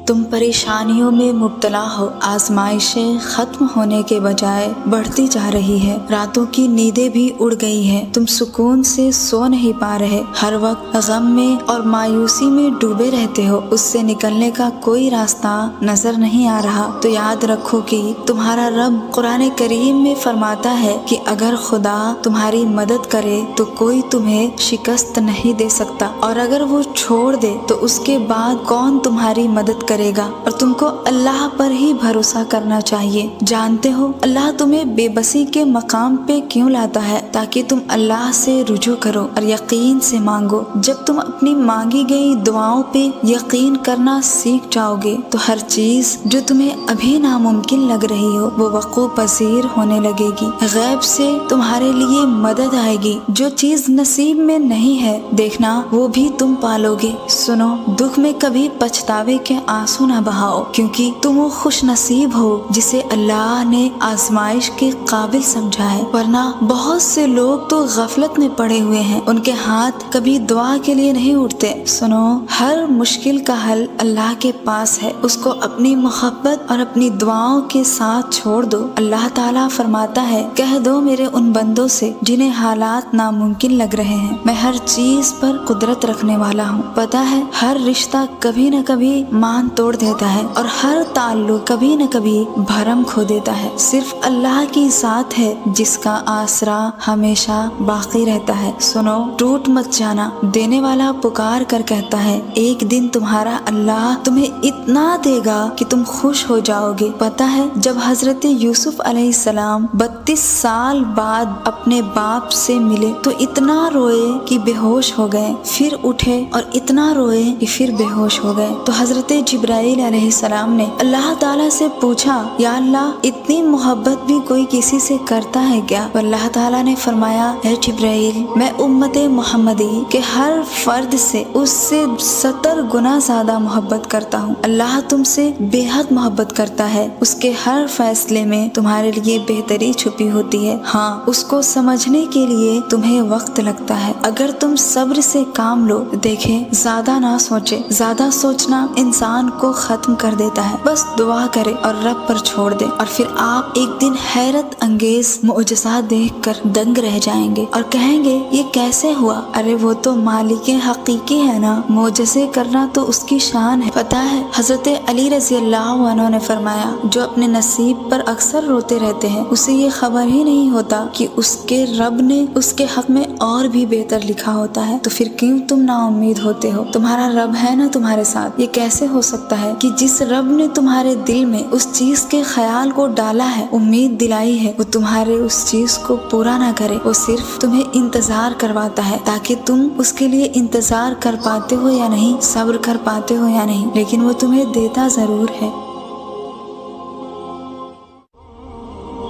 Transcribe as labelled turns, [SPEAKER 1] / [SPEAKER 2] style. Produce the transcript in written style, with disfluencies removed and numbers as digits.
[SPEAKER 1] तुम परेशानियों में मुब्तला हो। आजमाइशें खत्म होने के बजाय बढ़ती जा रही है। रातों की नींदें भी उड़ गई है। तुम सुकून से सो नहीं पा रहे। हर वक्त गम में और मायूसी में डूबे रहते हो। उससे निकलने का कोई रास्ता नजर नहीं आ रहा। तो याद रखो कि तुम्हारा रब कुरान करीम में फरमाता है कि अगर खुदा तुम्हारी मदद करे तो कोई तुम्हें शिकस्त नहीं दे सकता, और अगर वो छोड़ दे तो उसके बाद कौन तुम्हारी मदद करेगा। और तुमको अल्लाह पर ही भरोसा करना चाहिए। जानते हो अल्लाह तुम्हें बेबसी के मकाम पे क्यों लाता है? ताकि तुम अल्लाह से रुजू करो और यकीन से मांगो। जब तुम अपनी मांगी गई दुआओं पे यकीन करना सीख जाओगे तो हर चीज जो तुम्हें अभी नामुमकिन लग रही हो वो वक़ू पज़ीर होने लगेगी। गैब से तुम्हारे लिए मदद आएगी। जो चीज नसीब में नहीं है देखना वो भी तुम पालोगे। सुनो, दुख में कभी पछतावे के आंसू न बहाओ, क्योंकि तुम वो खुश नसीब हो जिसे अल्लाह ने आजमाइश के काबिल समझा है। वरना बहुत से लोग तो गफलत में पड़े हुए हैं। उनके हाथ कभी दुआ के लिए नहीं उठते। सुनो, हर मुश्किल का हल अल्लाह के पास है। उसको अपनी मोहब्बत और अपनी दुआओं के साथ छोड़ दो। अल्लाह ताला फरमाता है, कह दो मेरे उन बंदों से जिन्हें हालात नामुमकिन लग रहे हैं, मैं हर चीज पर कुदरत रखने वाला हूँ। पता है हर रिश्ता कभी न कभी मान तोड़ देता है और हर ताल्लुक कभी न कभी भरम खो देता है। सिर्फ अल्लाह की साथ है जिसका आसरा हमेशा बाकी रहता है। सुनो, टूट मत जाना। देने वाला पुकार कर कहता है, एक दिन तुम्हारा अल्लाह तुम्हें इतना देगा कि तुम खुश हो जाओगे। पता है जब हजरत यूसुफ अलैहिस्सलाम 32 साल बाद अपने बाप से मिले तो इतना रोए कि बेहोश हो गए, फिर उठे और इतना रोए कि फिर बेहोश हो गए। तो हजरत जिब्राइल अलैहिस्सलाम ने अल्लाह ताला से पूछा, या अल्लाह इतनी मोहब्बत भी कोई किसी से करता है क्या? तो अल्लाह ताला ने फरमाया, है जिब्राइल, मैं उम्मत मोहम्मदी के हर फर्द से उससे 70 गुना ज्यादा मोहब्बत करता हूँ। अल्लाह तुमसे बेहद मोहब्बत करता है। उसके हर फैसले में तुम्हारे लिए बेहतरी छुपी होती है। हाँ, उसको समझने के लिए तुम्हें वक्त लगता है। अगर तुम सब्र से काम लो, देखे ज्यादा ना सोचे। ज्यादा सोचना इंसान को खत्म कर देता है। बस दुआ करे और रब पर छोड़ दे, और फिर आप एक दिन हैरत अंगेज मुअजिज़ा देख कर दंग रह जाएंगे और कहेंगे ये कैसे हुआ? अरे वो तो मालिक हकीकी है ना, मुअजिज़े करना तो उसकी शान है। पता है हजरत अली रज़ी अल्लाह अन्हु ने फरमाया, जो अपने नसीब पर अक्सर रोते रहते हैं उसे ये खबर ही नहीं होता कि उसके रब ने उसके हक में और भी बेहतर लिखा होता है। तो फिर क्यों तुम नाउम्मीद होते हो? तुम्हारा रब है ना तुम्हारे साथ। ये कैसे हो सकता है कि जिस रब ने तुम्हारे दिल में उस चीज के ख्याल को डाला है, उम्मीद दिलाई है, वो तुम्हारे उस चीज को पूरा ना करे। वो सिर्फ तुम्हें इंतजार करवाता है ताकि तुम उसके लिए इंतजार कर पाते हो या नहीं, सब्र कर पाते हो या नहीं, लेकिन वो तुम्हें देता जरूर है।